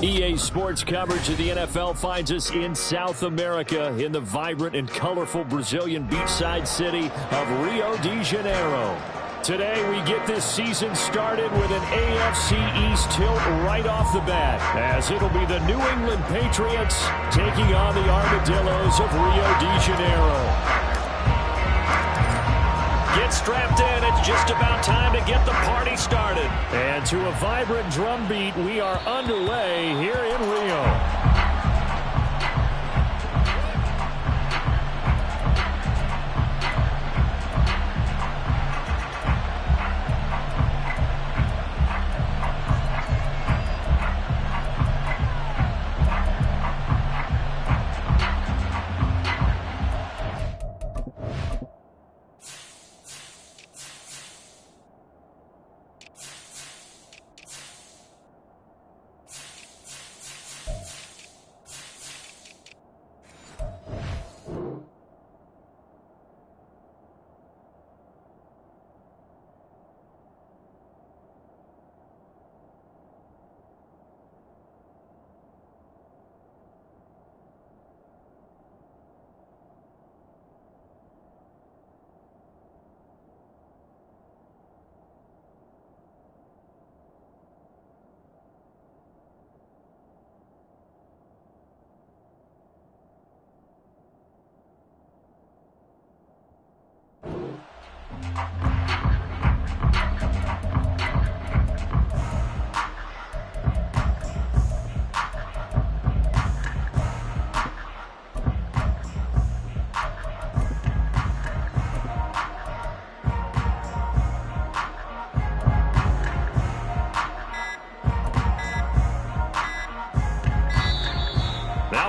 EA Sports coverage of the NFL finds us in South America in the vibrant and colorful Brazilian beachside city of Rio de Janeiro. Today, we get this season started with an AFC East tilt right off the bat, as it'll be the New England Patriots taking on the Armadillos of Rio de Janeiro. Get strapped in. It's just about time to get the party started. And to a vibrant drum beat, we are underway here in Rio.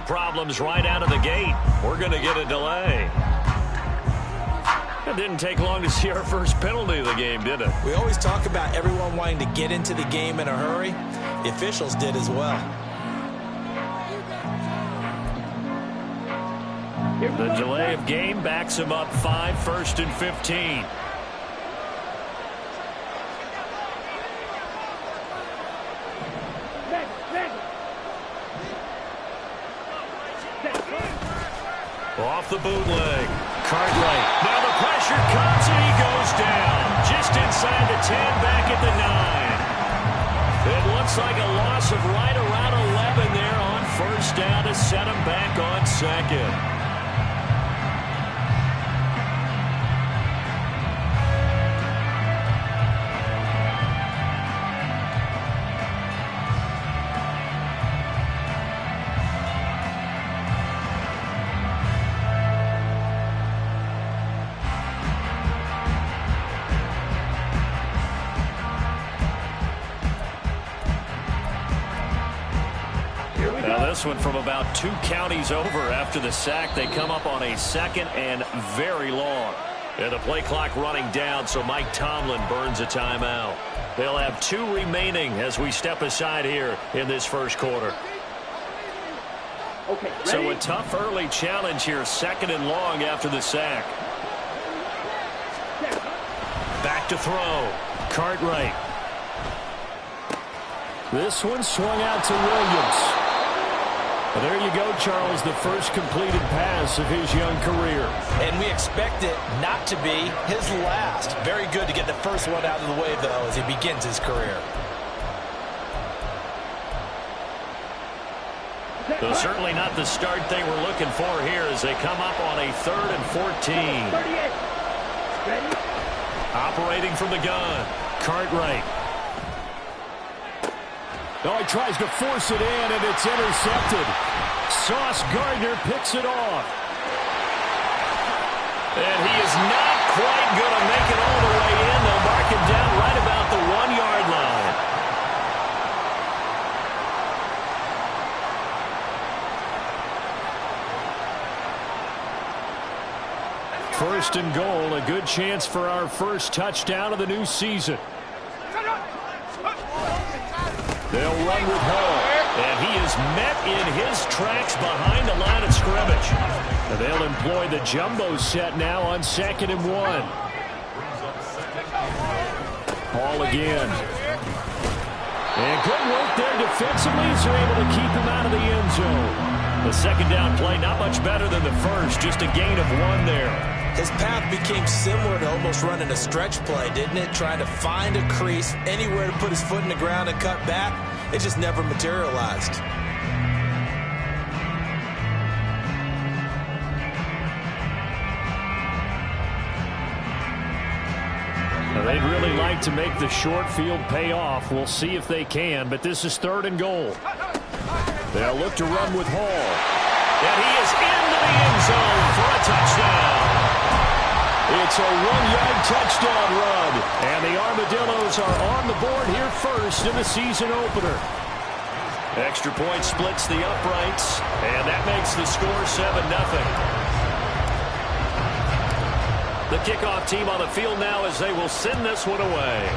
Problems right out of the gate. We're going to get a delay. It didn't take long to see our first penalty of the game, did it? We always talk about everyone wanting to get into the game in a hurry. The officials did as well. The delay of game backs him up 5, 1st and 15. Off the bootleg. Cartwright. Now the pressure comes and he goes down. Just inside the 10, back at the 9. It looks like a loss of right around 11 there on first down to set him back on second. This one from about 2 counties over after the sack. They come up on a 2nd and very long. And the play clock running down, so Mike Tomlin burns a timeout. They'll have 2 remaining as we step aside here in this first quarter. Okay, so a tough early challenge here, 2nd and long after the sack. Back to throw. Cartwright. This one swung out to Williams. Well, there you go, Charles, the first completed pass of his young career. And we expect it not to be his last. Very good to get the first one out of the way, though, as he begins his career. So certainly not the start they were looking for here as they come up on a 3rd and 14. Operating from the gun, Cartwright. Oh, he tries to force it in, and it's intercepted. Sauce Gardner picks it off. And he is not quite going to make it all the way in. They'll mark him down right about the 1-yard line. First and goal, a good chance for our first touchdown of the new season. They'll run with Hall, and he is met in his tracks behind the line of scrimmage. And they'll employ the jumbo set now on 2nd and 1. Hall again. And good work there defensively as they're able to keep him out of the end zone. The second down play, not much better than the first, just a gain of 1 there. His path became similar to almost running a stretch play, didn't it? Trying to find a crease, anywhere to put his foot in the ground and cut back. It just never materialized. They'd really like to make the short field pay off. We'll see if they can, but this is 3rd and goal. They'll look to run with Hall. And he is into the end zone for a touchdown. It's a 1-yard touchdown run. And the Armadillos are on the board here first in the season opener. Extra point splits the uprights, and that makes the score 7-0. The kickoff team on the field now as they will send this one away.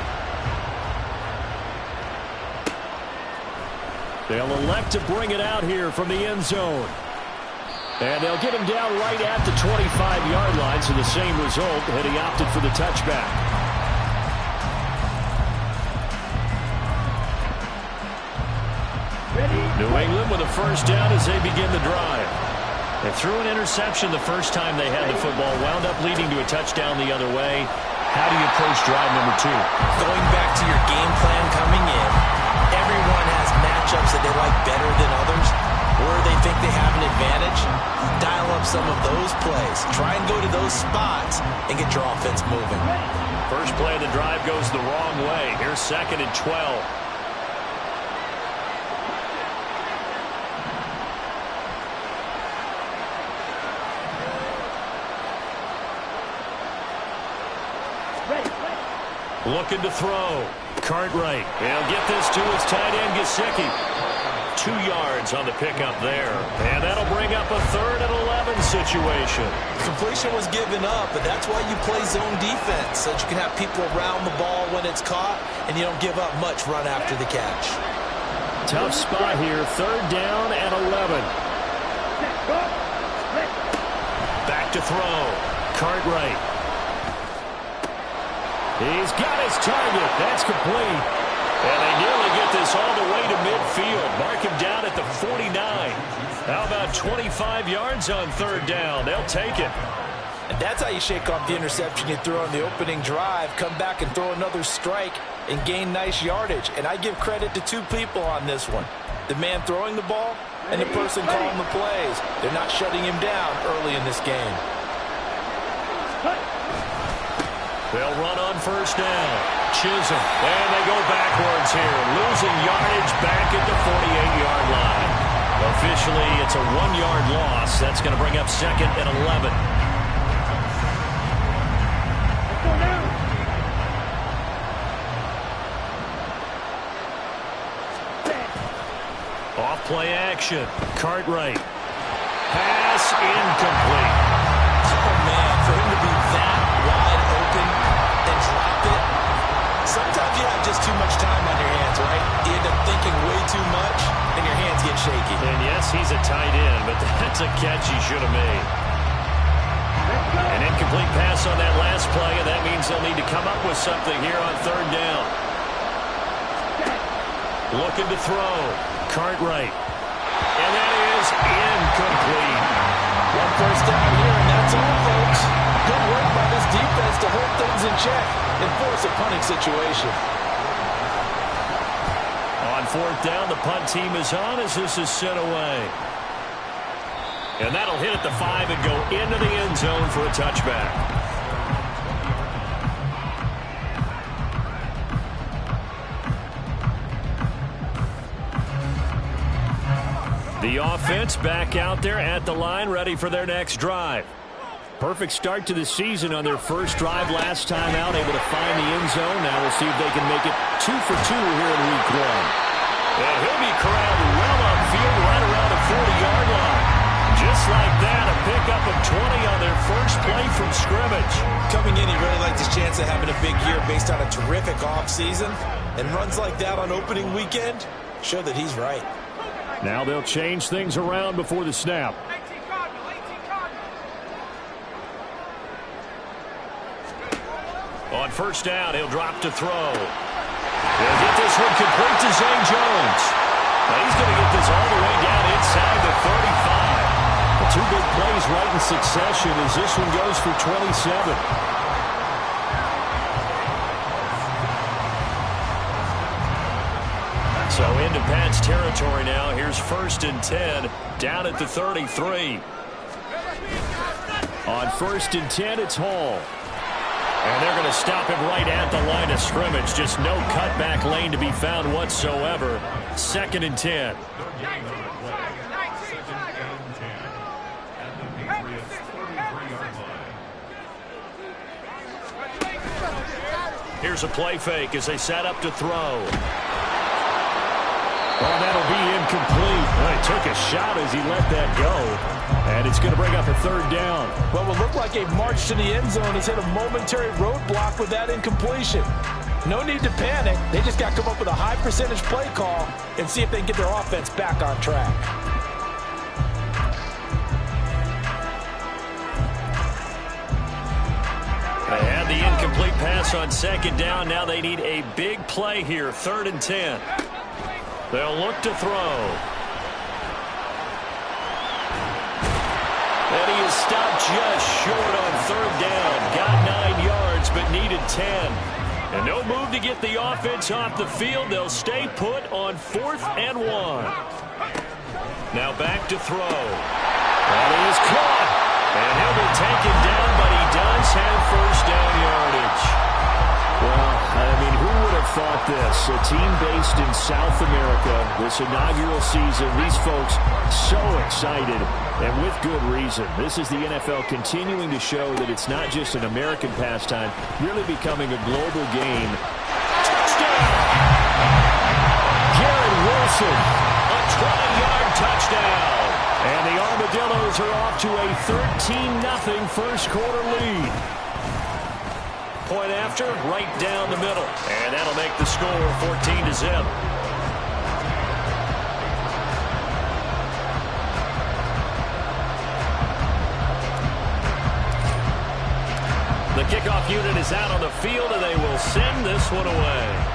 They'll elect to bring it out here from the end zone. And they'll get him down right at the 25-yard line, so the same result, and he opted for the touchback. New England with a first down as they begin the drive. They threw an interception the first time they had the football, wound up leading to a touchdown the other way. How do you approach drive number 2? Going back to your game plan coming in, everyone has matchups that they like better than others, where they think they have an advantage. Dial up some of those plays. Try and go to those spots and get your offense moving. First play of the drive goes the wrong way. Here's 2nd and 12. Looking to throw. Cartwright. He'll get this to his tight end, Gesicki. 2 yards on the pickup there. And that'll bring up a 3rd and 11 situation. Completion was given up, but that's why you play zone defense, so that you can have people around the ball when it's caught, and you don't give up much run after the catch. Tough spot here. 3rd down and 11. Back to throw. Cartwright. He's got his target. That's complete. And they nearly get this all the way to midfield. Mark him down at the 49. How about 25 yards on 3rd down? They'll take it. And that's how you shake off the interception you threw on the opening drive. Come back and throw another strike and gain nice yardage. And I give credit to 2 people on this one. The man throwing the ball and the person calling the plays. They're not shutting him down early in this game. They'll run on first down. Chisholm. And they go backwards here. Losing yardage back at the 48-yard line. Officially, it's a 1-yard loss. That's going to bring up 2nd and 11. Off play action. Cartwright. Pass incomplete. Oh, man, for him to be that wide open and drop it. Sometimes you have just too much time on your hands, right? You end up thinking way too much, and your hands get shaky. And yes, he's a tight end, but that's a catch he should have made. An incomplete pass on that last play, and that means they'll need to come up with something here on 3rd down. Looking to throw. Cartwright. And that is incomplete. One first down here, and that's all, folks. Good work by this defense to hold things in check and force a punting situation. On 4th down, the punt team is on as this is sent away. And that'll hit at the 5 and go into the end zone for a touchback. The offense back out there at the line, ready for their next drive. Perfect start to the season on their first drive last time out, able to find the end zone. Now we'll see if they can make it 2 for 2 here in week 1. And he'll be corralled well upfield right around the 40-yard line. Just like that, a pickup of 20 on their first play from scrimmage. Coming in, he really liked his chance of having a big year based on a terrific offseason. And runs like that on opening weekend show that he's right. Now they'll change things around before the snap. On first down, he'll drop to throw. He'll get this one complete to Zane Jones. Two big plays right in succession as this one goes for 27. So into Pat's territory now. Here's 1st and 10, down at the 33. On 1st and 10, it's Hall. And they're going to stop him right at the line of scrimmage. Just no cutback lane to be found whatsoever. 2nd and 10. Here's a play fake as they set up to throw. Oh, that'll be incomplete. Well, he took a shot as he let that go. And it's going to bring up a 3rd down. What would look like a march to the end zone has hit a momentary roadblock with that incompletion. No need to panic. They just got to come up with a high percentage play call and see if they can get their offense back on track. They had the incomplete pass on 2nd down. Now they need a big play here. 3rd and 10. They'll look to throw. And he is stopped just short on 3rd down. Got 9 yards, but needed 10. And no move to get the offense off the field. They'll stay put on 4th and 1. Now back to throw. And he is caught. And he'll be taken down, but he does have 1st down yardage. Well, I mean, who would have thought this? A team based in South America, this inaugural season, these folks so excited, and with good reason. This is the NFL continuing to show that it's not just an American pastime, really becoming a global game. Touchdown! Garrett Wilson, a 20-yard touchdown. And the Armadillos are off to a 13-0 first quarter lead. Point after, right down the middle. And that'll make the score 14-0. The kickoff unit is out on the field, and they will send this one away.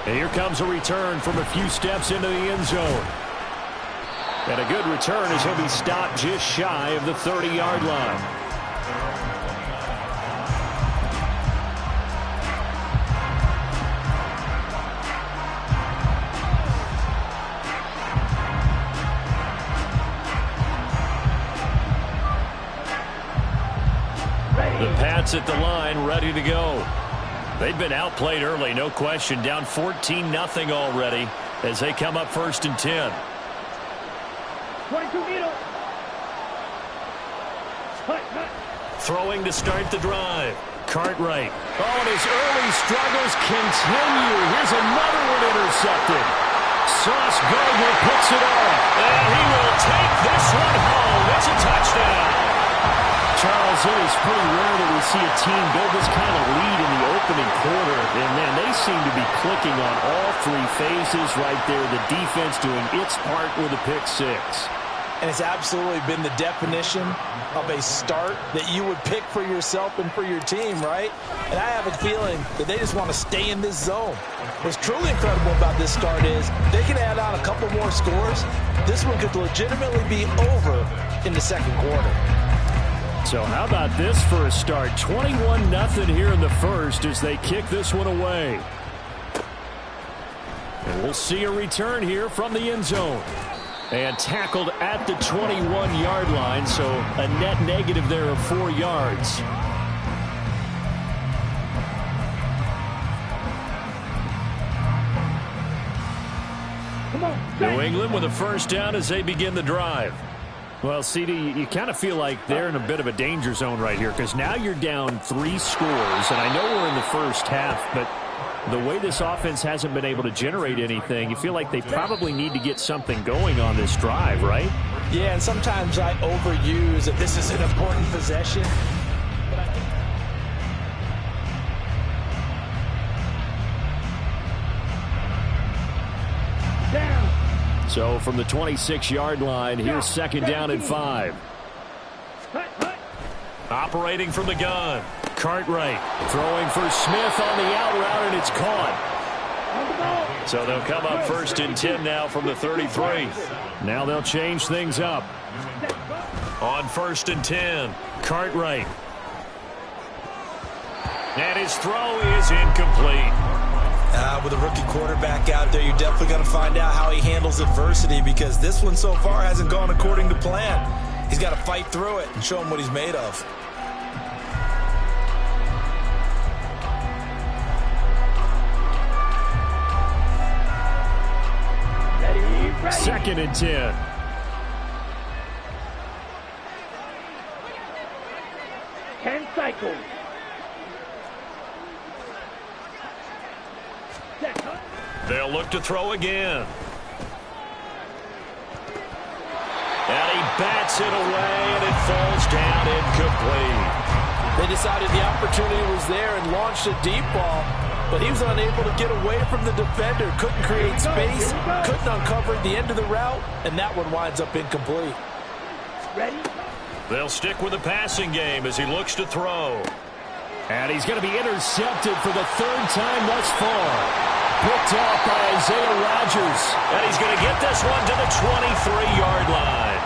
And here comes a return from a few steps into the end zone. And a good return as he'll be stopped just shy of the 30-yard line. The Pats at the line, ready to go. They've been outplayed early, no question. Down 14-0 already as they come up 1st and 10. 22 meters. Throwing to start the drive. Cartwright. Oh, and his early struggles continue. Here's another one intercepted. Sauce Gardner picks it off. And he will take this one home. It's a touchdown. Charles, it is pretty rare that we see a team build this kind of lead in the opening quarter. And, man, they seem to be clicking on all 3 phases right there. The defense doing its part with a pick 6. And it's absolutely been the definition of a start that you would pick for yourself and for your team, right? And I have a feeling that they just want to stay in this zone. What's truly incredible about this start is they can add on a couple more scores. This one could legitimately be over in the 2nd quarter. So how about this for a start? 21-0 here in the first as they kick this one away. And we'll see a return here from the end zone. And tackled at the 21-yard line, so a net negative there of 4 yards. New England with a 1st down as they begin the drive. Well, CD, you kind of feel like they're in a bit of a danger zone right here because now you're down 3 scores, and I know we're in the first half, but the way this offense hasn't been able to generate anything, you feel like they probably need to get something going on this drive, right? Yeah, and sometimes I overuse that this is an important possession. So from the 26-yard line, here's 2nd down and 5. Operating from the gun. Cartwright throwing for Smith on the out route, and it's caught. So they'll come up 1st and 10 now from the 33. Now they'll change things up. On 1st and 10, Cartwright. And his throw is incomplete. With a rookie quarterback out there, you're definitely going to find out how he handles adversity, because this one so far hasn't gone according to plan. He's got to fight through it and show him what he's made of. Ready. 2nd and 10. Cycles. They'll look to throw again. And he bats it away, and it falls down incomplete. They decided the opportunity was there and launched a deep ball, but he was unable to get away from the defender. Couldn't create space, couldn't uncover the end of the route, and that one winds up incomplete. Ready? They'll stick with the passing game as he looks to throw. And he's going to be intercepted for the 3rd time thus far. Picked off by Isaiah Rodgers. And he's going to get this one to the 23-yard line.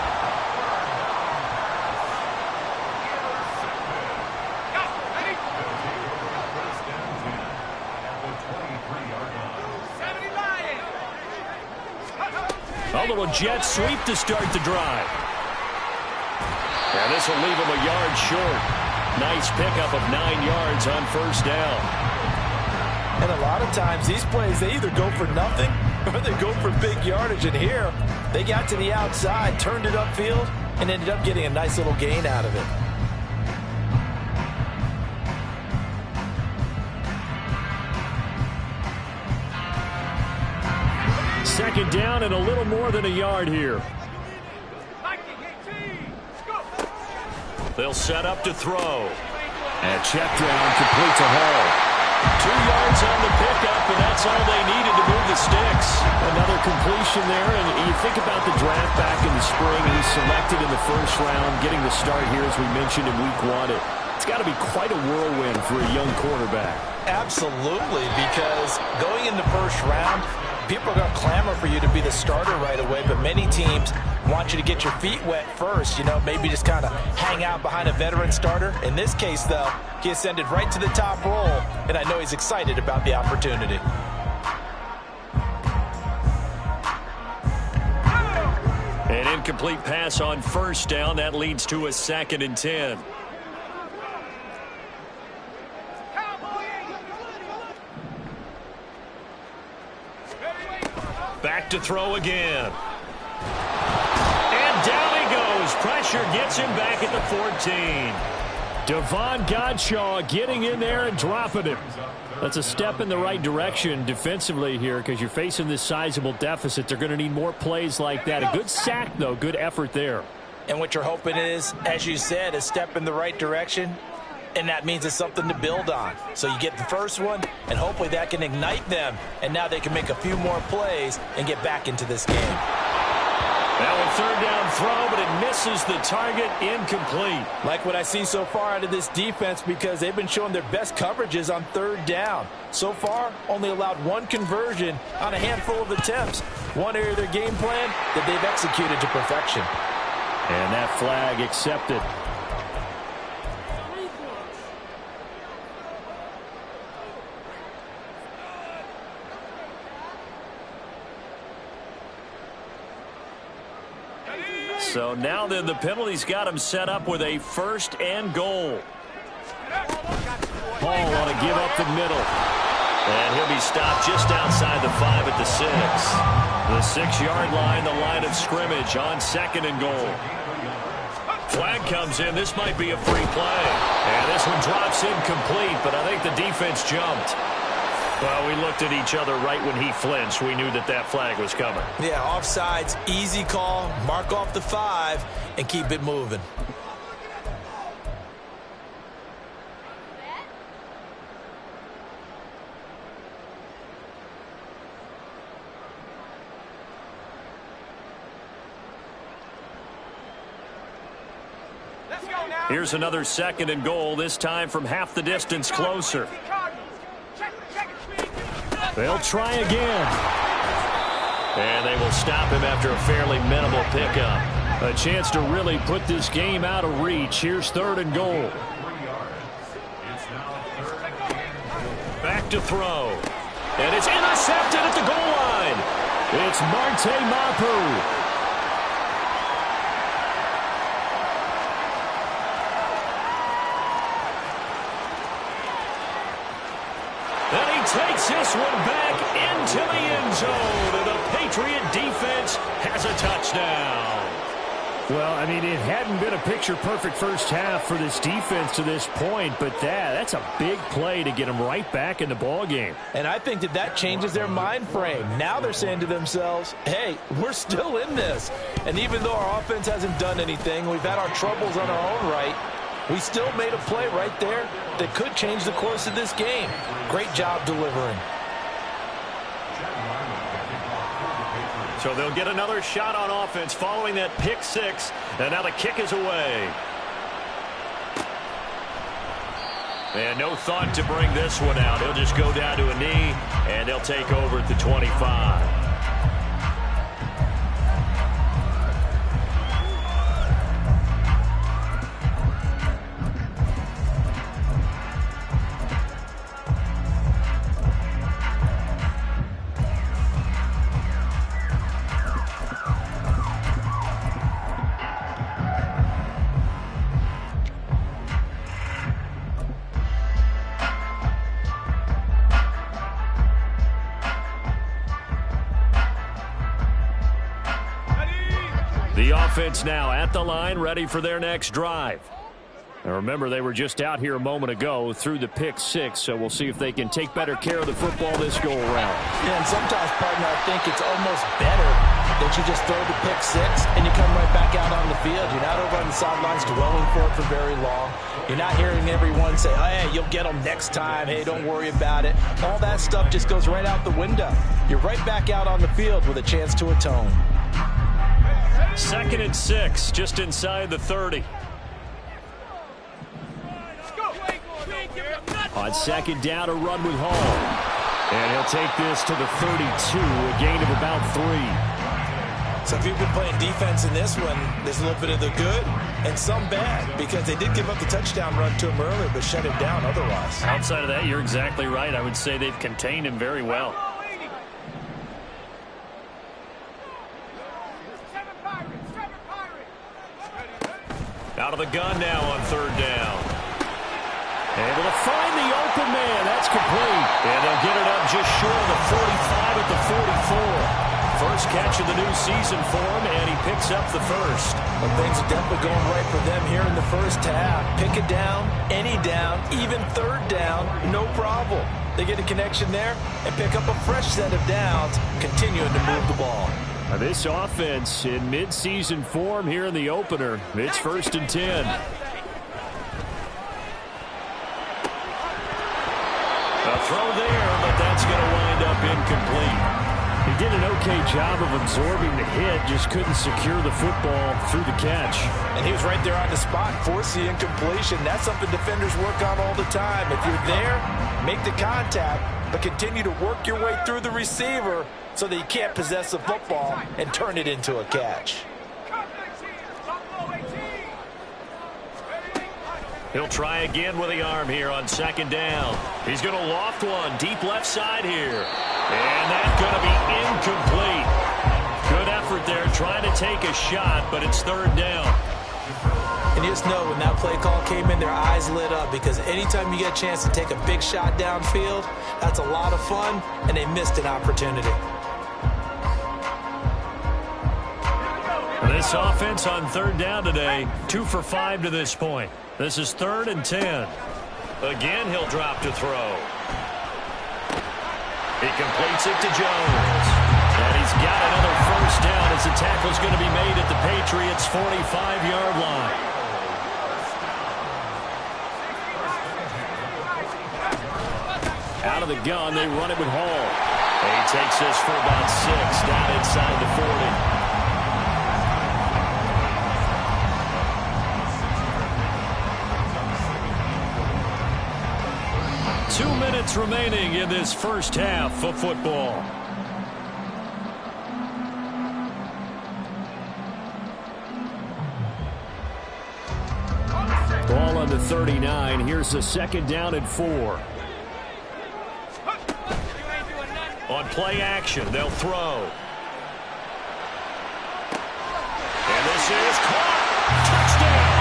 A little jet sweep to start the drive. And this will leave him a yard short. Nice pickup of 9 yards on 1st down. And a lot of times these plays, they either go for nothing or they go for big yardage. And here, they got to the outside, turned it upfield, and ended up getting a nice little gain out of it. Second down and a little more than a yard here. They'll set up to throw. And check down, complete to Hall. 2 yards on the pickup, and that's all they needed to move the sticks. Another completion there, and you think about the draft back in the spring. He's selected in the 1st round, getting the start here, as we mentioned, in week 1. It's got to be quite a whirlwind for a young quarterback. Absolutely, because going in the 1st round, people are going to clamor for you to be the starter right away, but many teams want you to get your feet wet first, maybe just kind of hang out behind a veteran starter. In this case, though, he ascended right to the top role, and I know he's excited about the opportunity. An incomplete pass on 1st down. That leads to a 2nd and 10. Back to throw again. And down he goes. Pressure gets him back at the 14. Devon Godshaw getting in there and dropping him. That's a step in the right direction defensively here, because you're facing this sizable deficit. They're going to need more plays like that. A good sack, though. Good effort there. And what you're hoping is, as you said, a step in the right direction. And that means it's something to build on. So you get the first one, and hopefully that can ignite them. And now they can make a few more plays and get back into this game. Now a 3rd down throw, but it misses the target, incomplete. Like what I see so far out of this defense, because they've been showing their best coverages on 3rd down. So far, only allowed 1 conversion on a handful of attempts. One area of their game plan that they've executed to perfection. And that flag accepted. So now then, the penalty's got him set up with a 1st and goal. Hall want to give up the middle. And he'll be stopped just outside the 5 at the 6. The 6-yard line, the line of scrimmage on 2nd and goal. Flag comes in. This might be a free play. And this one drops incomplete, but I think the defense jumped. Well, we looked at each other right when he flinched. We knew that that flag was coming. Yeah, offsides, easy call. Mark off the 5 and keep it moving. Here's another 2nd and goal, this time from half the distance closer. They'll try again. And they will stop him after a fairly minimal pickup. A chance to really put this game out of reach. Here's 3rd and goal. Back to throw. And it's intercepted at the goal line. It's Marte Mapu. And he takes this one back into the end zone. And the Patriot defense has a touchdown. Well, I mean, it hadn't been a picture-perfect first half for this defense to this point, but that's a big play to get them right back in the ballgame. And I think that changes their mind frame. Now they're saying to themselves, hey, we're still in this. And even though our offense hasn't done anything, we've had our troubles on our own right, we still made a play right there that could change the course of this game. Great job delivering. So they'll get another shot on offense following that pick 6. And now the kick is away. And no thought to bring this one out. He'll just go down to a knee, and they'll take over at the 25. The offense now at the line, ready for their next drive. Now remember, they were just out here a moment ago through the pick 6, so we'll see if they can take better care of the football this go-around. Yeah, and sometimes, partner, I think it's almost better that you just throw the pick 6 and you come right back out on the field. You're not over on the sidelines dwelling for it for very long. You're not hearing everyone say, oh, hey, you'll get them next time. Hey, don't worry about it. All that stuff just goes right out the window. You're right back out on the field with a chance to atone. 2nd and 6, just inside the 30. On 2nd down, a run with Hall. And he'll take this to the 32, a gain of about 3. So if you've been playing defense in this one, there's a little bit of the good and some bad, because they did give up the touchdown run to him earlier, but shut him down otherwise. Outside of that, you're exactly right. I would say they've contained him very well. Out of the gun now on 3rd down. Able to find the open man. That's complete. And they'll get it up just short of the 45 at the 44. First catch of the new season for him, and he picks up the first. Well, things are definitely going right for them here in the first half. Pick it down, any down, even 3rd down, no problem. They get a connection there and pick up a fresh set of downs, continuing to move the ball. Now this offense in mid-season form here in the opener. It's 1st and 10. A throw there, but that's going to wind up incomplete. He did an okay job of absorbing the hit, just couldn't secure the football through the catch. And he was right there on the spot, force the incompletion. That's something defenders work on all the time. If you're there, make the contact, but continue to work your way through the receiver so that you can't possess the football and turn it into a catch. He'll try again with the arm here on 2nd down. He's going to loft one deep left side here. And that's going to be incomplete. Good effort there trying to take a shot, but it's 3rd down. And you just know when that play call came in, their eyes lit up, because anytime you get a chance to take a big shot downfield, that's a lot of fun, and they missed an opportunity. This offense on 3rd down today, 2 for 5 to this point. This is 3rd and 10. Again, he'll drop to throw. He completes it to Jones. And he's got another first down as the tackle's going to be made at the Patriots' 45-yard line. Out of the gun, they run it with Hall. And he takes this for about 6 down inside the 40. 2 minutes minutes remaining in this first half of football. Ball on the 39. Here's the 2nd down and 4. On play action, they'll throw. And this is caught. Touchdown.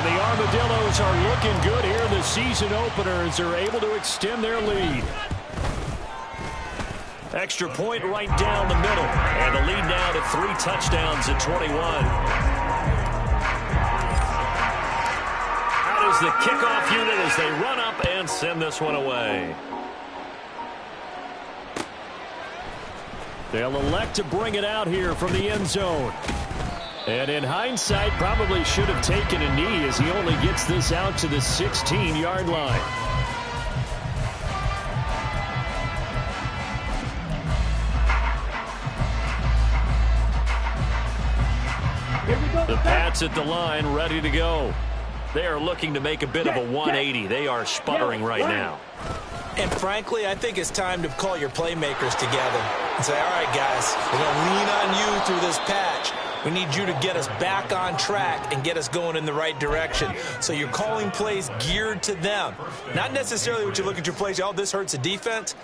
Armadillos are looking good here in the season opener as they're able to extend their lead. Extra point right down the middle. And the lead now to 3 touchdowns at 21. Out is the kickoff unit as they run up and send this one away. They'll elect to bring it out here from the end zone. And in hindsight, probably should have taken a knee as he only gets this out to the 16-yard line. The Pats at the line, ready to go. They are looking to make a bit of a 180. They are sputtering right now. And frankly, I think it's time to call your playmakers together and say, all right, guys, we're going to lean on you through this patch. We need you to get us back on track and get us going in the right direction. So you're calling plays geared to them. Not necessarily what you look at your plays, oh, this hurts the defense.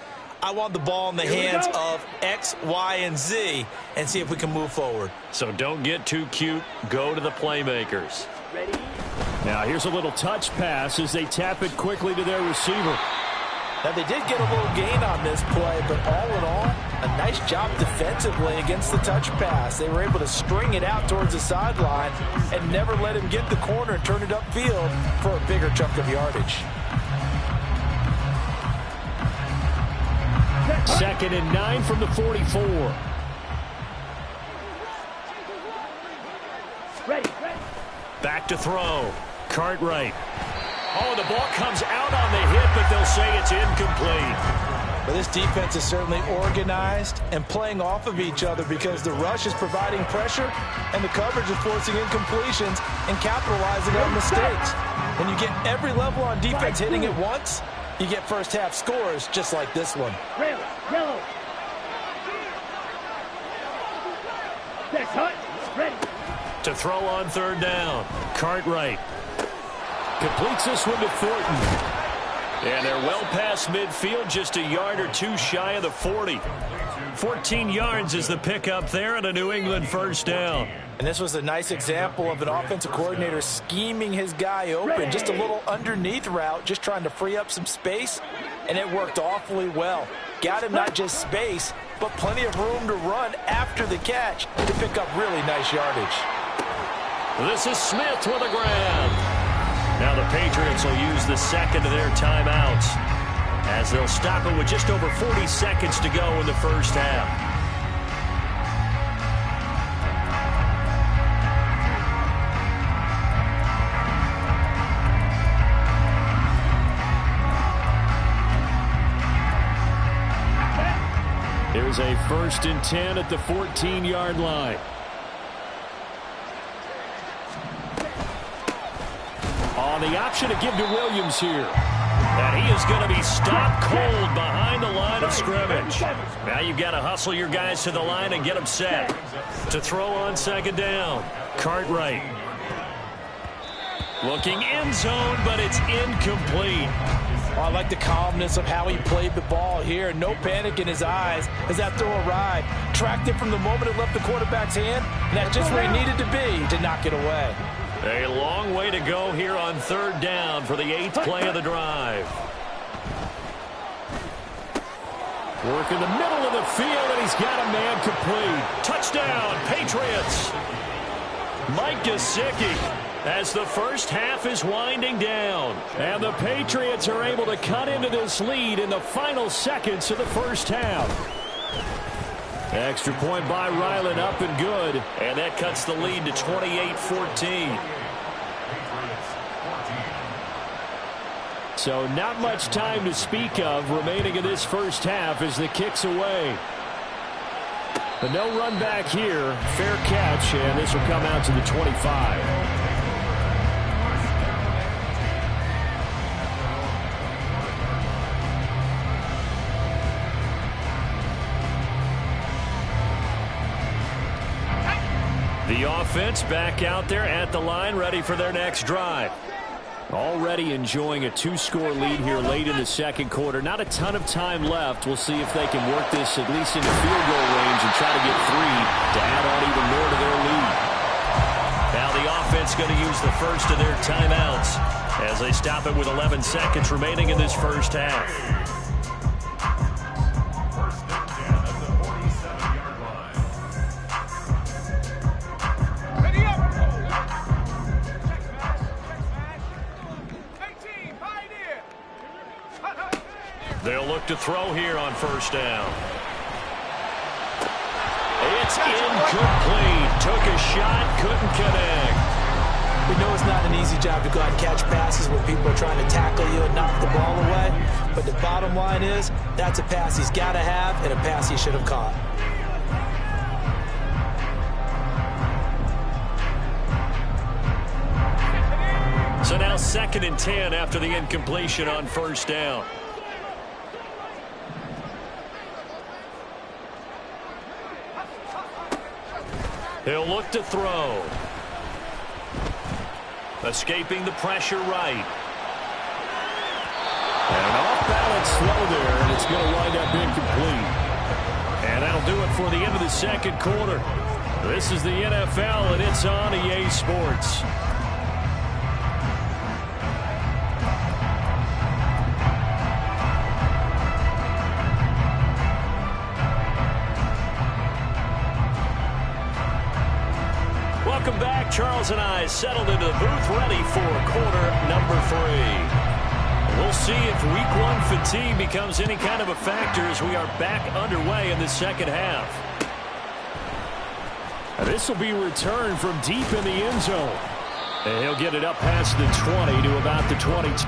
I want the ball in the hands of X, Y, and Z and see if we can move forward. So don't get too cute. Go to the playmakers. Ready? Now here's a little touch pass as they tap it quickly to their receiver. Now, they did get a little gain on this play, but all in all, a nice job defensively against the touch pass. They were able to string it out towards the sideline and never let him get the corner and turn it upfield for a bigger chunk of yardage. 2nd and 9 from the 44. Ready. Back to throw. Cartwright. Oh, the ball comes out on the hit, but they'll say it's incomplete. But this defense is certainly organized and playing off of each other because the rush is providing pressure and the coverage is forcing incompletions and capitalizing on mistakes. When you get every level on defense hitting it once, you get first half scores just like this one. Yellow. Set, cut. Ready. To throw on 3rd down. Cartwright. Completes this one to Thornton. And they're well past midfield, just a yard or two shy of the 40. 14 yards is the pickup there and a New England first down. And this was a nice example of an offensive coordinator scheming his guy open. Just a little underneath route, just trying to free up some space, and it worked awfully well. Got him not just space, but plenty of room to run after the catch to pick up really nice yardage. This is Smith with a grab. Now the Patriots will use the 2nd of their timeouts as they'll stop it with just over 40 seconds to go in the first half. Here's a 1st and 10 at the 14-yard line. On the option to give to Williams here. And he is going to be stopped cold behind the line of scrimmage. Now you've got to hustle your guys to the line and get them set. To throw on 2nd down. Cartwright. Looking end zone, but it's incomplete. Oh, I like the calmness of how he played the ball here. No panic in his eyes as that throw arrived. Tracked it from the moment it left the quarterback's hand, and that's just where he needed to be to knock it away. A long way to go here on 3rd down for the 8th play of the drive. Working the middle of the field, and he's got a man complete. Touchdown, Patriots. Mike Gesicki, as the first half is winding down. And the Patriots are able to cut into this lead in the final seconds of the first half. Extra point by Ryland, up and good. And that cuts the lead to 28-14. So not much time to speak of remaining in this first half as the kick's away. But no run back here. Fair catch, and this will come out to the 25. The offense back out there at the line, ready for their next drive. Already enjoying a 2-score lead here late in the second quarter. Not a ton of time left. We'll see if they can work this at least into field goal range and try to get 3 to add on even more to their lead. Now the offense going to use the first of their timeouts as they stop it with 11 seconds remaining in this first half. They'll look to throw here on first down. It's incomplete. Took a shot, couldn't connect. We know it's not an easy job to go out and catch passes when people are trying to tackle you and knock the ball away. But the bottom line is, that's a pass he's got to have and a pass he should have caught. So now 2nd and 10 after the incompletion on first down. He'll look to throw. Escaping the pressure right. And off balance throw there, and it's going to wind up incomplete. And that'll do it for the end of the second quarter. This is the NFL, and it's on EA Sports. Welcome back. Charles and I settled into the booth ready for quarter number 3. We'll see if week 1 fatigue becomes any kind of a factor as we are back underway in the second half. And this will be returned from deep in the end zone. And he'll get it up past the 20 to about the 22.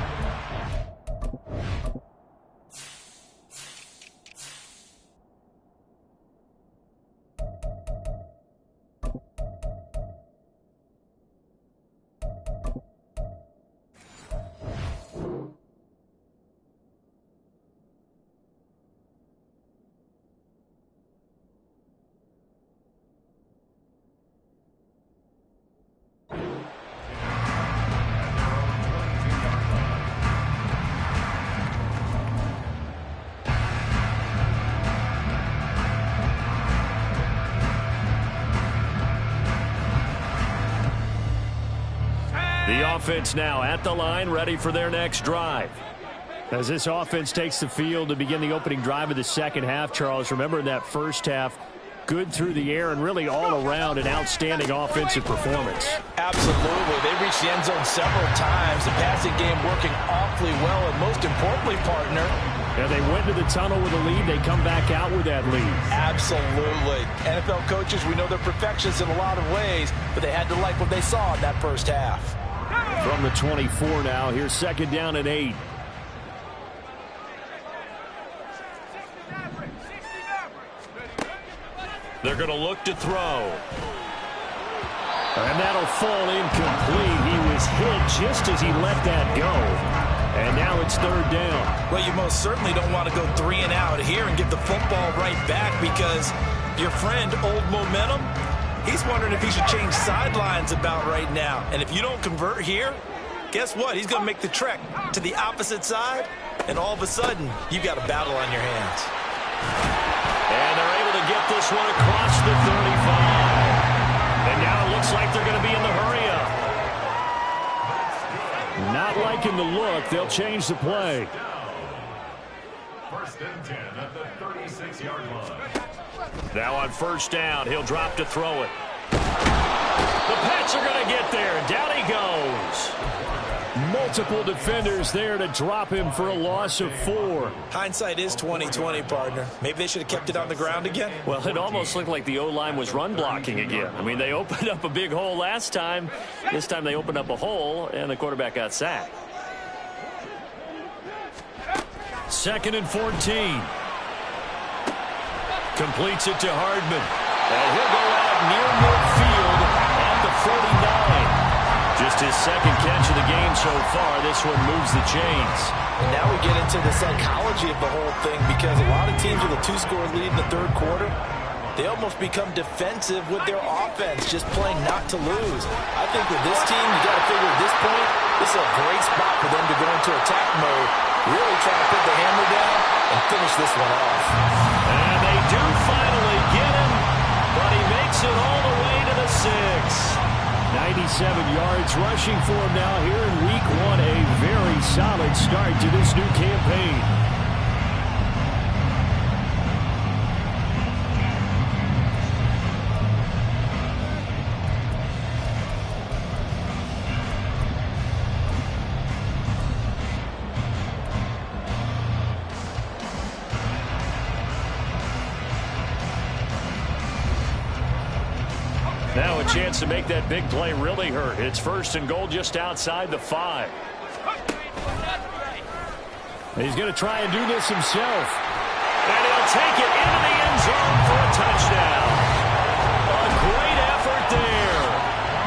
The offense now at the line, ready for their next drive. As this offense takes the field to begin the opening drive of the second half, Charles, remember in that first half, good through the air and really all around an outstanding offensive performance. Absolutely. They reached the end zone several times. The passing game working awfully well, and most importantly, partner, yeah, they went to the tunnel with a lead. They come back out with that lead. Absolutely. NFL coaches, we know they're perfectionists in a lot of ways, but they had to like what they saw in that first half. From the 24 now, here's 2nd down and 8. They're going to look to throw. And that'll fall incomplete. He was hit just as he let that go. And now it's 3rd down. Well, you most certainly don't want to go 3 and out here and give the football right back because your friend, Old Momentum, he's wondering if he should change sidelines about right now. And if you don't convert here, guess what? He's going to make the trek to the opposite side, and all of a sudden, you've got a battle on your hands. And they're able to get this one across the 35. And now it looks like they're going to be in the hurry-up. Not liking the look. They'll change the play. First and 10 at the 36-yard line. Now on first down, he'll drop to throw it. The Pats are going to get there, and down he goes. Multiple defenders there to drop him for a loss of 4. Hindsight is 20/20, partner. Maybe they should have kept it on the ground again. Well, it almost looked like the O-line was run blocking again. I mean, they opened up a big hole last time. This time they opened up a hole, and the quarterback got sacked. 2nd and 14. Completes it to Hardman. And he'll go out near midfield at the 49. Just his second catch of the game so far. This one moves the chains. And now we get into the psychology of the whole thing, because a lot of teams with a 2-score lead in the third quarter, they almost become defensive with their offense, just playing not to lose. I think with this team, you got to figure at this point, this is a great spot for them to go into attack mode, really try to put the hammer down and finish this one off. And they do finally get him, but he makes it all the way to the 6. 97 yards rushing for him now here in week 1. A very solid start to this new campaign. Now a chance to make that big play really hurt. It's 1st and goal just outside the 5. He's going to try and do this himself. And he'll take it into the end zone for a touchdown. A great effort there.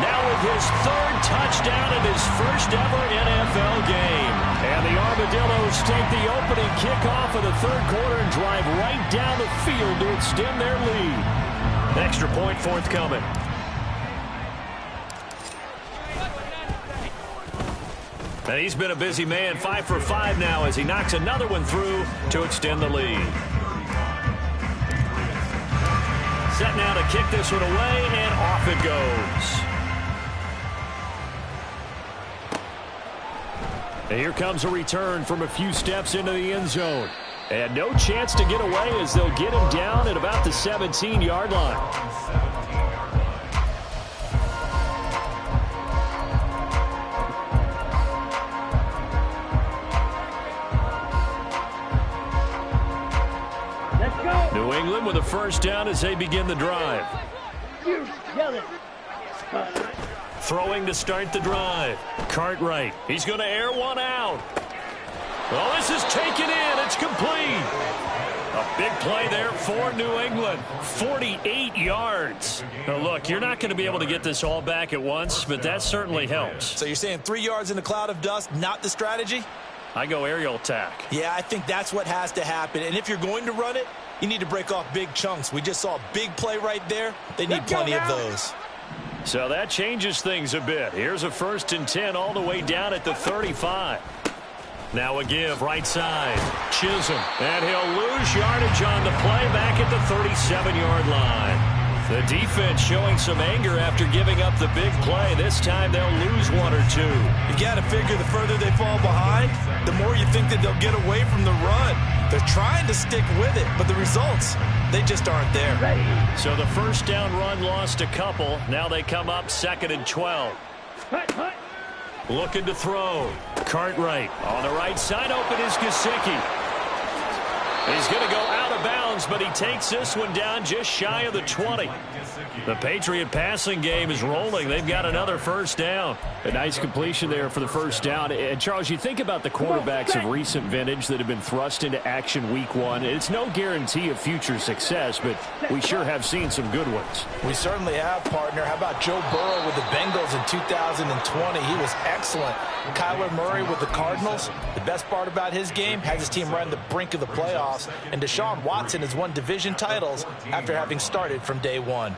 Now with his 3rd touchdown in his first ever NFL game. And the Armadillos take the opening kickoff of the third quarter and drive right down the field to extend their lead. Extra point forthcoming. And he's been a busy man, 5 for 5 now as he knocks another one through to extend the lead. Set now to kick this one away, and off it goes. And here comes a return from a few steps into the end zone. And no chance to get away as they'll get him down at about the 17-yard line. New England with a first down as they begin the drive. Throwing to start the drive. Cartwright. He's going to air one out. Well, this is taken in. It's complete. A big play there for New England. 48 yards. Now, look, you're not going to be able to get this all back at once, but that certainly helps. So you're saying 3 yards in a cloud of dust, not the strategy? I go aerial attack. Yeah, I think that's what has to happen. And if you're going to run it, you need to break off big chunks. We just saw a big play right there. They need plenty of those. So that changes things a bit. Here's a 1st and 10 all the way down at the 35. Now a give right side. Chisholm. And he'll lose yardage on the play back at the 37-yard line. The defense showing some anger after giving up the big play. This time they'll lose 1 or 2. You got to figure the further they fall behind, the more you think that they'll get away from the run. They're trying to stick with it, but the results, they just aren't there. So the first down run lost a couple. Now they come up 2nd and 12. Looking to throw. Cartwright on the right side. Open is Gesicki. He's going to go out of bounds, but he takes this one down just shy of the 20. The Patriot passing game is rolling. They've got another first down. A nice completion there for the first down. And, Charles, you think about the quarterbacks of recent vintage that have been thrust into action week 1. It's no guarantee of future success, but we sure have seen some good ones. We certainly have, partner. How about Joe Burrow with the Bengals in 2020? He was excellent. Kyler Murray with the Cardinals. The best part about his game, has his team right on the brink of the playoffs. And Deshaun Watson has won division titles after having started from day 1.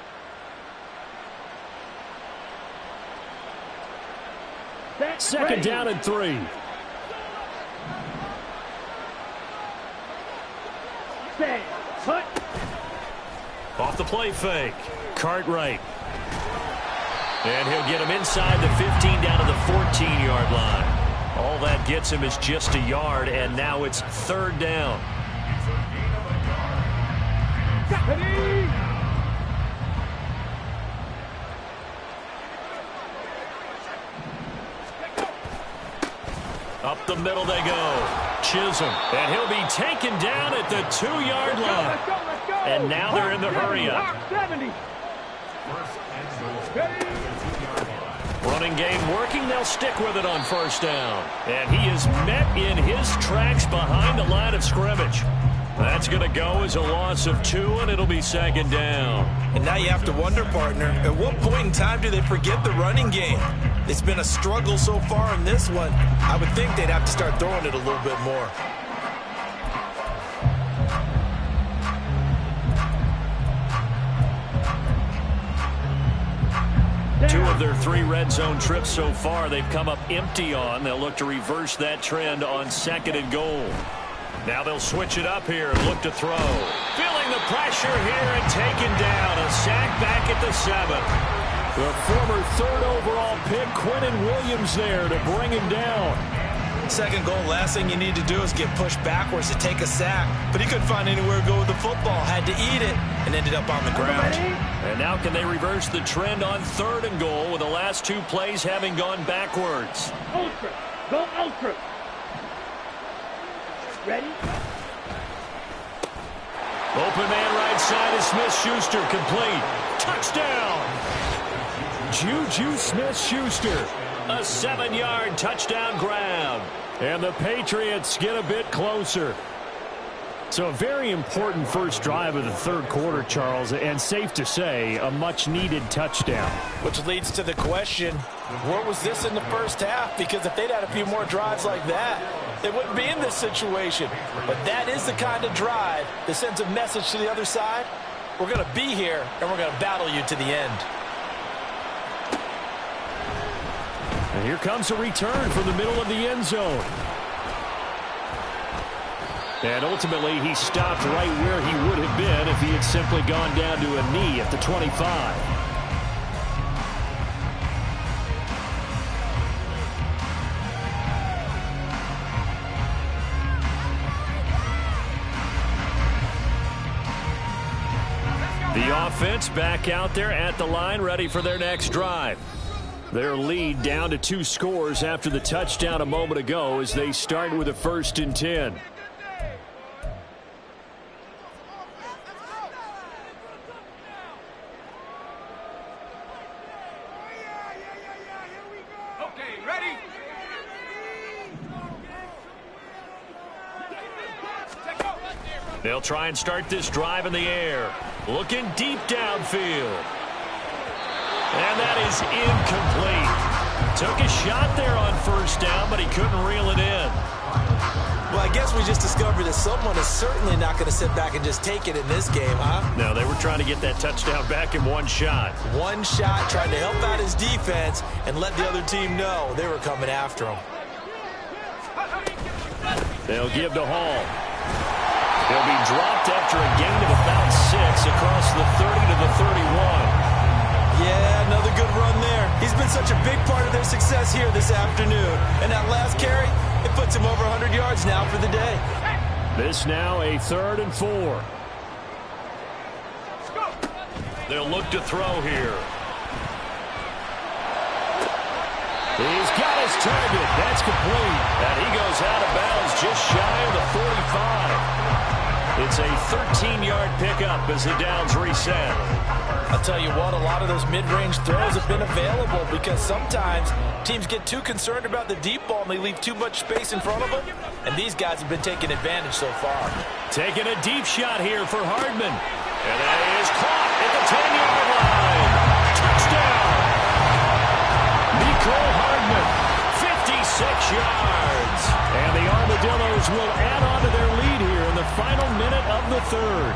Second down and 3. Off the play fake. Cartwright. And he'll get him inside the 15 down to the 14-yard line. All that gets him is just a yard, and now it's 3rd down. Ready? Up the middle they go. Chisholm. And he'll be taken down at the 2-yard line. Let's go. And now they're in the hurry-up. 70. First and goal. Ready? Running game working. They'll stick with it on first down. And he is met in his tracks behind the line of scrimmage. That's going to go as a loss of 2, and it'll be second down. And now you have to wonder, partner, at what point in time do they forget the running game? It's been a struggle so far in this one. I would think they'd have to start throwing it a little bit more. Two of their 3 red zone trips so far they've come up empty on. They'll look to reverse that trend on 2nd and goal. Now they'll switch it up here and look to throw. Feeling the pressure here and taken down. A sack back at the 7th. The former 3rd overall pick, Quinnen Williams, there to bring him down. 2nd goal, last thing you need to do is get pushed backwards to take a sack. But he couldn't find anywhere to go with the football. Had to eat it and ended up on the ground. And now can they reverse the trend on 3rd and goal with the last 2 plays having gone backwards? Ultra. Go ultra. Ready? Open man right side is Smith-Schuster, complete. Touchdown! Juju Smith-Schuster. A 7-yard touchdown grab. And the Patriots get a bit closer. So a very important first drive of the 3rd quarter, Charles, and safe to say, a much-needed touchdown. Which leads to the question, where was this in the first half? Because if they'd had a few more drives like that, they wouldn't be in this situation. But that is the kind of drive that sends a message to the other side. We're going to be here, and we're going to battle you to the end. And here comes a return from the middle of the end zone. And ultimately, he stopped right where he would have been if he had simply gone down to a knee at the 25. The offense back out there at the line, ready for their next drive. Their lead down to 2 scores after the touchdown a moment ago as they start with a 1st and 10. Okay, ready? They'll try and start this drive in the air. Looking deep downfield. And that is incomplete. Took a shot there on first down, but he couldn't reel it in. Well, I guess we just discovered that someone is certainly not going to sit back and just take it in this game, huh? No, they were trying to get that touchdown back in one shot. One shot, trying to help out his defense and let the other team know they were coming after him. They'll give to Hall. He'll be dropped after a gain of about 6 across the 30 to the 31. Yeah, another good run there. He's been such a big part of their success here this afternoon. And that last carry, it puts him over 100 yards now for the day. This now a 3rd and 4. They'll look to throw here. He's got his target. That's complete. And he goes out of bounds just shy of the 45. It's a 13-yard pickup as the downs reset. I'll tell you what, a lot of those mid-range throws have been available because sometimes teams get too concerned about the deep ball and they leave too much space in front of them. And these guys have been taking advantage so far. Taking a deep shot here for Hardman. And that is caught at the 10-yard line. Touchdown! Mecole Hardman, 56 yards. And the Armadillos will add on to their lead here in the final minute of the 3rd.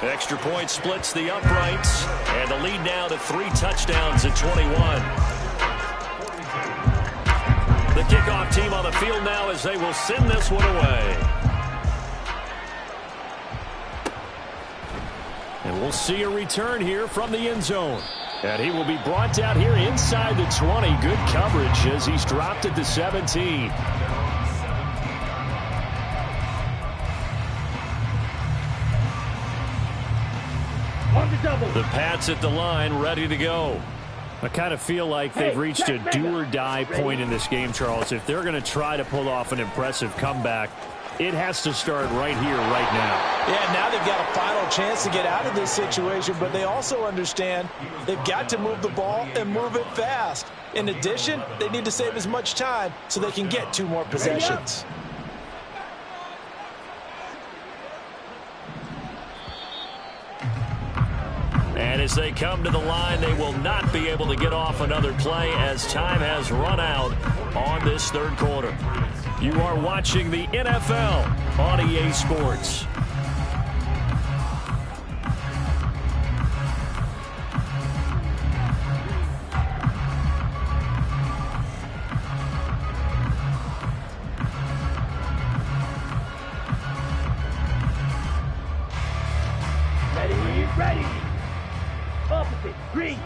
Extra point splits the uprights, and the lead now to 3 touchdowns at 21. The kickoff team on the field now as they will send this one away. And we'll see a return here from the end zone. And he will be brought down here inside the 20. Good coverage as he's dropped at the 17. On the double. The Pats at the line, ready to go. I kind of feel like they've reached a do-or-die point in this game, Charles. If they're going to try to pull off an impressive comeback, it has to start right here, right now. Yeah, now they've got a final chance to get out of this situation, but they also understand they've got to move the ball and move it fast. In addition, they need to save as much time so they can get 2 more possessions. And as they come to the line, they will not be able to get off another play as time has run out on this third quarter. You are watching the NFL on EA Sports. Ready. Opposite. Green.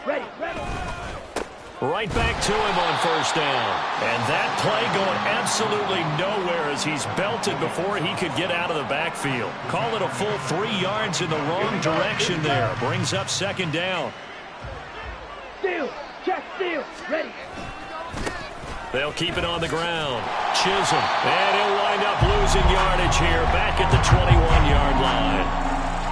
Ready. Right back to him on first down. And that play going absolutely nowhere as he's belted before he could get out of the backfield. Call it a full 3 yards in the wrong direction there. Brings up second down. Steal. Check steal. Ready. They'll keep it on the ground. Chisholm. And he'll wind up losing yardage here back at the 21-yard line.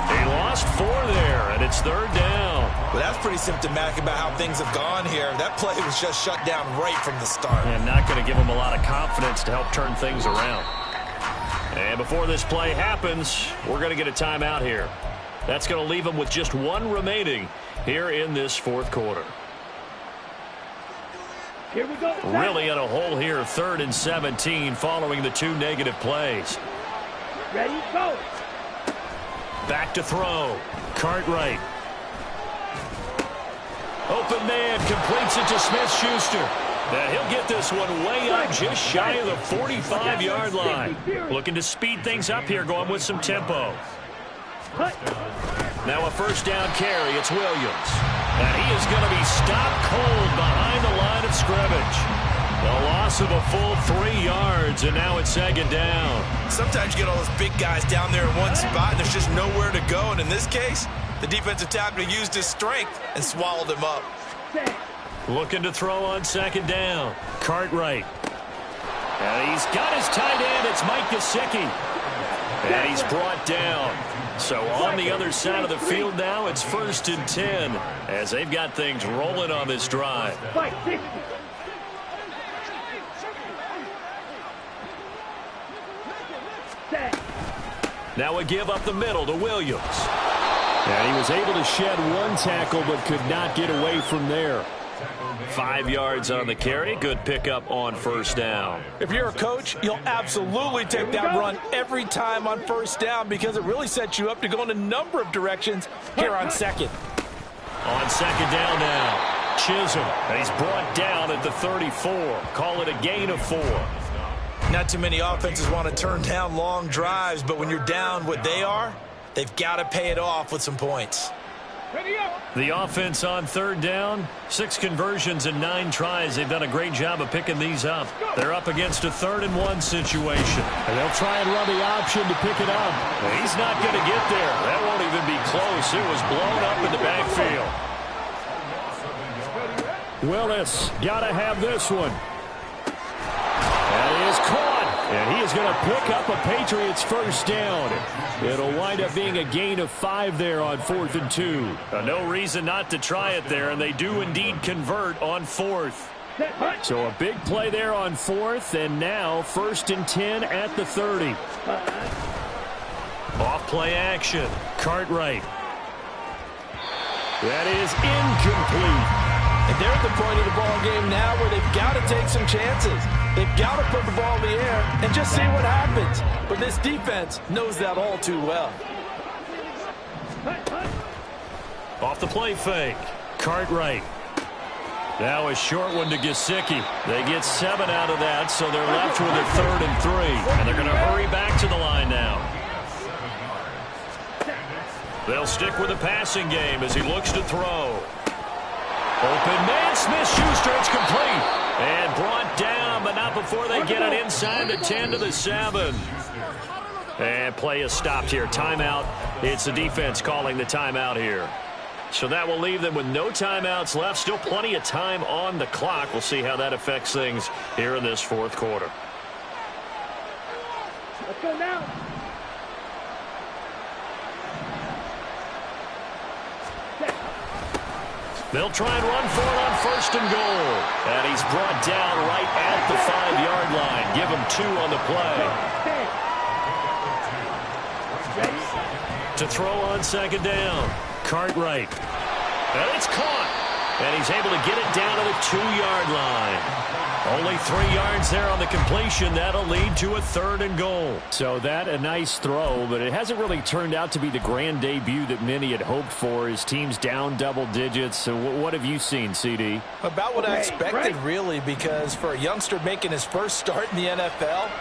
He lost 4 there, and it's third down. Well, that's pretty symptomatic about how things have gone here. That play was just shut down right from the start. And not going to give him a lot of confidence to help turn things around. And before this play happens, we're going to get a timeout here. That's going to leave him with just 1 remaining here in this fourth quarter. Here we go. Really in a hole here, 3rd and 17 following the 2 negative plays. Ready, go. Back to throw. Cartwright. Open man, completes it to Smith-Schuster. Now he'll get this one way up just shy of the 45-yard line. Looking to speed things up here, going with some tempo. Now a first down carry, it's Williams. And he is going to be stopped cold behind the line of scrimmage. A loss of a full 3 yards, and now it's second down. Sometimes you get all those big guys down there in one spot, and there's just nowhere to go. And in this case, the defensive tackle used his strength and swallowed him up. Looking to throw on second down. Cartwright. And he's got his tight end. It's Mike Gesicki. And he's brought down. So on the other side of the field now, it's 1st and 10 as they've got things rolling on this drive. Now a give up the middle to Williams. And he was able to shed 1 tackle but could not get away from there. 5 yards on the carry. Good pickup on first down. If you're a coach, you'll absolutely take that run every time on first down because it really sets you up to go in a number of directions here on second. On second down now, Chisholm. And he's brought down at the 34. Call it a gain of 4. Not too many offenses want to turn down long drives, but when you're down what they are, they've got to pay it off with some points. The offense on third down, 6 conversions and 9 tries. They've done a great job of picking these up. They're up against a 3rd and 1 situation. And they'll try and run the option to pick it up. He's not going to get there. That won't even be close. It was blown up in the backfield. Willis, got to have this one. That is caught, and he is going to pick up a Patriots first down. It'll wind up being a gain of 5 there on 4th and 2. No reason not to try it there, and they do indeed convert on 4th. So a big play there on 4th, and now 1st and 10 at the 30. Off play action, Cartwright. That is incomplete. And they're at the point of the ball game now where they've got to take some chances. They've got to put the ball in the air and just see what happens. But this defense knows that all too well. Off the play fake, Cartwright. Now a short one to Gesicki. They get 7 out of that, so they're left with a 3rd and 3. And they're going to hurry back to the line now. They'll stick with the passing game as he looks to throw. Open man, Smith-Schuster, it's complete. And brought down, but not before they get it inside the 10 to the 7. And play is stopped here. Timeout. It's the defense calling the timeout here. So that will leave them with no timeouts left. Still plenty of time on the clock. We'll see how that affects things here in this fourth quarter. Let's go now. They'll try and run for it on 1st and goal. And he's brought down right at the 5-yard line. Give him 2 on the play. To throw on 2nd down. Cartwright. And it's caught. And he's able to get it down to the 2-yard line. Only 3 yards there on the completion. That'll lead to a 3rd and goal. So that a nice throw, but it hasn't really turned out to be the grand debut that many had hoped for. His team's down double digits. So what have you seen, CD? About what I expected, really, because for a youngster making his first start in the NFL,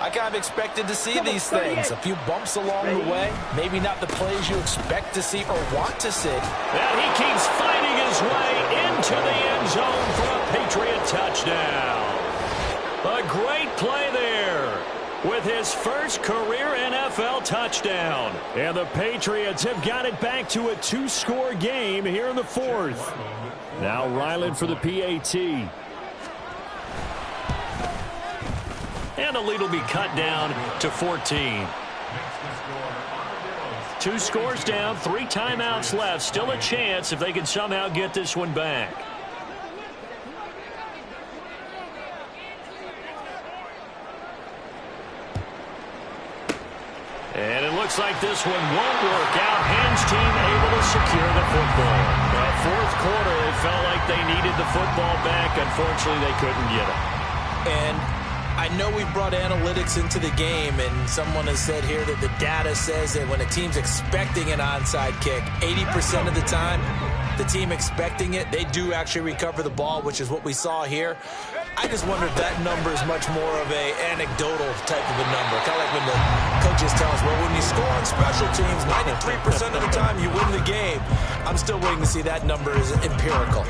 I kind of expected to see these things. A few bumps along the way. Maybe not the plays you expect to see or want to see. And he keeps fighting his way into the end zone for a Patriot touchdown. A great play there with his first career NFL touchdown. And the Patriots have got it back to a 2-score game here in the 4th. Now Ryland for the PAT. And the lead will be cut down to 14. 2 scores down, 3 timeouts left. Still a chance if they can somehow get this one back. And it looks like this one won't work out. Hans team able to secure the football. The 4th quarter, it felt like they needed the football back. Unfortunately, they couldn't get it. And I know we brought analytics into the game, and someone has said here that the data says that when a team's expecting an onside kick, 80% of the time, the team expecting it, they do actually recover the ball, which is what we saw here. I just wonder if that number is much more of a anecdotal type of a number. Kind of like when the coaches tell us, well, when you score on special teams, 93% of the time you win the game. I'm still waiting to see that number is empirical.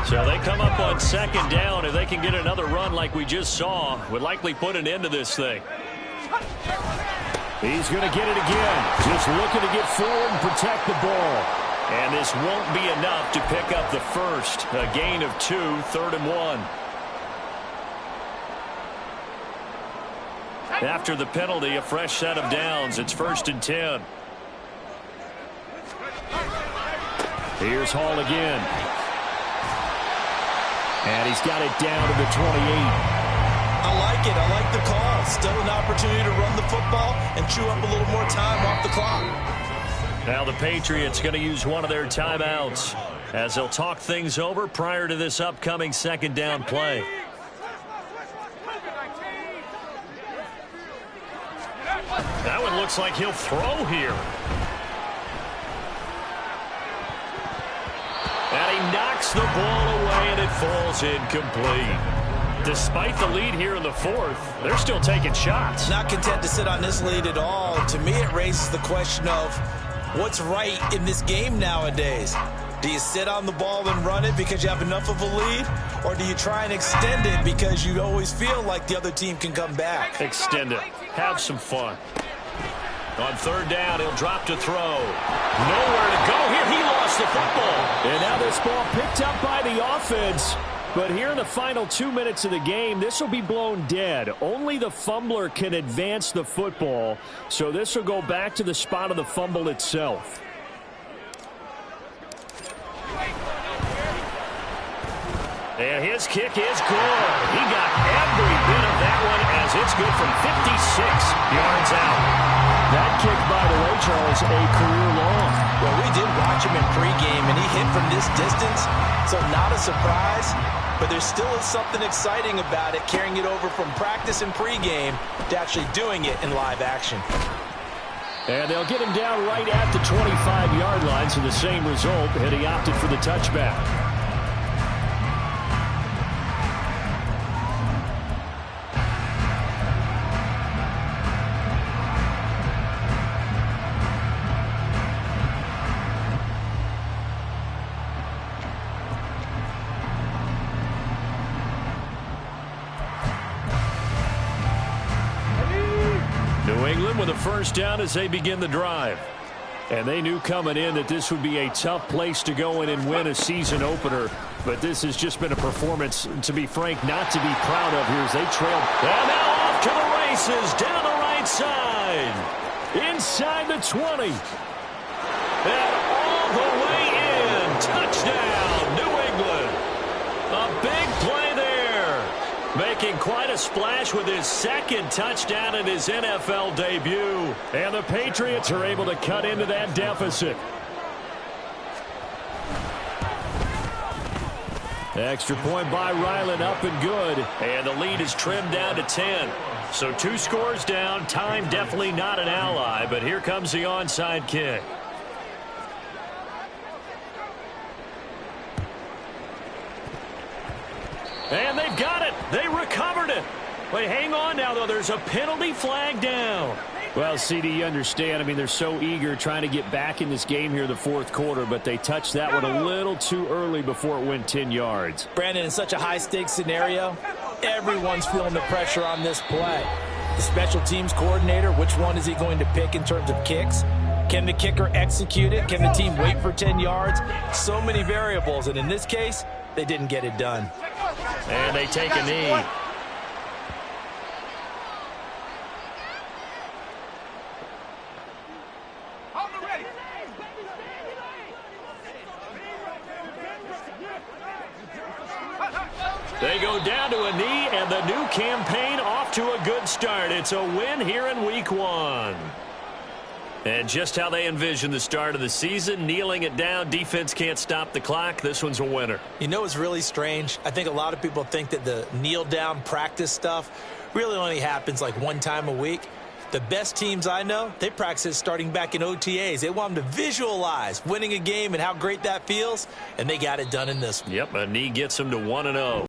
So they come up on 2nd down. If they can get another run like we just saw, would likely put an end to this thing. He's going to get it again. Just looking to get forward and protect the ball. And this won't be enough to pick up the first. A gain of 2, 3rd and 1. After the penalty, a fresh set of downs. It's 1st and 10. Here's Hall again. And he's got it down to the 28. I like it. I like the call. Still an opportunity to run the football and chew up a little more time off the clock. Now the Patriots going to use one of their timeouts as they'll talk things over prior to this upcoming 2nd down play. That one looks like he'll throw here. And he knocks the ball away, and it falls incomplete. Despite the lead here in the 4th, they're still taking shots. Not content to sit on this lead at all. To me, it raises the question of what's right in this game nowadays. Do you sit on the ball and run it because you have enough of a lead? Or do you try and extend it because you always feel like the other team can come back? Extend it. Have some fun. On 3rd down, he'll drop to throw. Nowhere to go here. He lost the football. And now this ball picked up by the offense. But here in the final 2 minutes of the game, this will be blown dead. Only the fumbler can advance the football. So this will go back to the spot of the fumble itself. And his kick is good. He got every bit of that one as it's good from 56 yards out. That kick, by the way, Charles, a career long. Well, we did watch him in pregame, and he hit from this distance, so not a surprise. But there still is something exciting about it, carrying it over from practice and pregame to actually doing it in live action. And they'll get him down right at the 25-yard line, so the same result, and he opted for the touchback. with a first down as they begin the drive. And they knew coming in that this would be a tough place to go in and win a season opener. But this has just been a performance, to be frank, not to be proud of here as they trailed. And now off to the races down the right side. Inside the 20. And all the way in. Touchdown, New England. A big play there. Making quite a splash with his second touchdown in his NFL debut. And the Patriots are able to cut into that deficit. Extra point by Ryland, up and good. And the lead is trimmed down to 10. So 2 scores down. Time definitely not an ally, but here comes the onside kick. And they've got it. They recovered it. Wait, hang on now, though. There's a penalty flag down. Well, CD, you understand. I mean, they're so eager trying to get back in this game here in the fourth quarter, but they touched that one a little too early before it went 10 yards. Brandon, in such a high-stakes scenario, everyone's feeling the pressure on this play. The special teams coordinator, which one is he going to pick in terms of kicks? Can the kicker execute it? Can the team wait for 10 yards? So many variables, and in this case, they didn't get it done. And they take a knee. They go down to a knee, and the new campaign off to a good start. It's a win here in week 1. And just how they envision the start of the season, kneeling it down, defense can't stop the clock. This one's a winner. You know, it's really strange. I think a lot of people think that the kneel-down practice stuff really only happens like one time a week. The best teams I know, they practice it starting back in OTAs. They want them to visualize winning a game and how great that feels, and they got it done in this one. Yep, a knee gets them to 1-0.